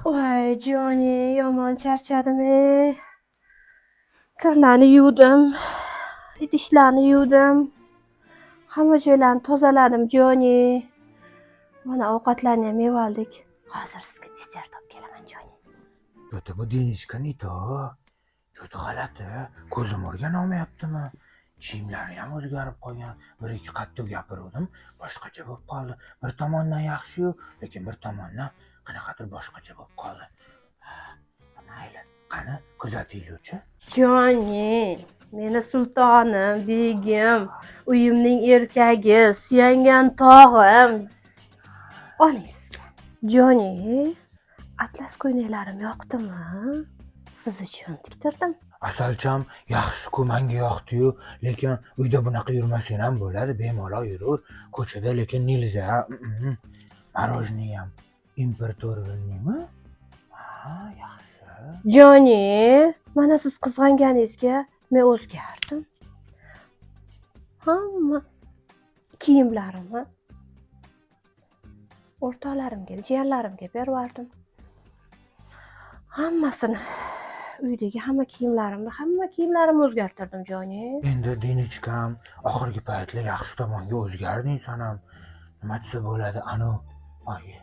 Voy Joni, yomon charchadim. Kirlarni yuvdim, idishlarni yuvdim. Hamma joylarni tozaladim Joni. Mana ovqatlarni ham yeb oldik. Hozir sizga desert olib kelaman Joni. Juda bu dinichka nito. Juda g'alati. Ko'zim o'rgan olmayaptimi? Kiyimlari ham o'zgarib qolgan. Bir ikki qattiq gapirdim, boshqacha bo'lib qoldi. Bir tomondan yaxshi-yu, lekin bir tomondan qanaqadir boshqacha bo'lib qoldi. Mayli, qani kuzatingchi. Joni, meni sultonim, begim, uyimning erkagi, suyangan tog'im. Oling sizga. Joni, atlas ko'ynaklarim yoqdimi? Siz uchun tiktirdim. Asalcham yaxshi-ku, menga yoqdi-yu, lekin uyda bunaqa yurmasang ham bo'ladi, bemalol yurur. Ko'chada lekin nilza. Marojniy ham importyornimi? Yaxshi. Joni, mana siz qizg'anganingizga men o'zgardim. Hamma kiyimlarimni o'rtoqlarimga, jiyanlarimga berib yubordim. Hammasini, uydagi hamma kiyimlarimni o'zgartirdim Joni. Endi dinichkam, oxirgi paytlar yaxshi tomonga o'zgarding san ham. Nima desa bo'ladi, oyi.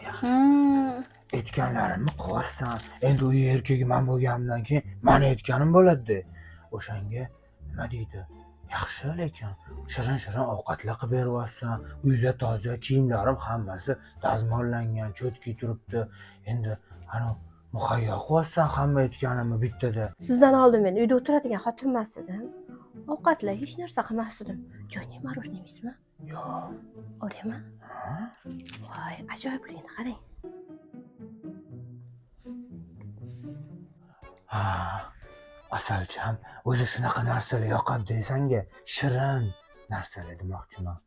Yaxshi. Aytganlarimni qilyapsan. Endi uy erkagi men bo'lganimdan keyin meni aytganim bo'ladi-da. O'shanga nima deydi? Yaxshi, lekin shirin ovqatlar qilib beryapsan. Uyda toza, kiyimlarim hammasi dazmollangan, cho'tki turibdi. Endi muhayyo qilyapsan hamma aytganimni bittada. Sizdan oldin men uyda o'tiradigan xotin emas edim. Ovqatlar hech narsa qilmas edim. Joni, marojniy yeysizmi? Yo'q. Olaymi? Voy, ajoyibligini qarang. Asalcham, o'zi shunaqa narsalar yoqadi deysanga, shirin narsalar demoqchiman.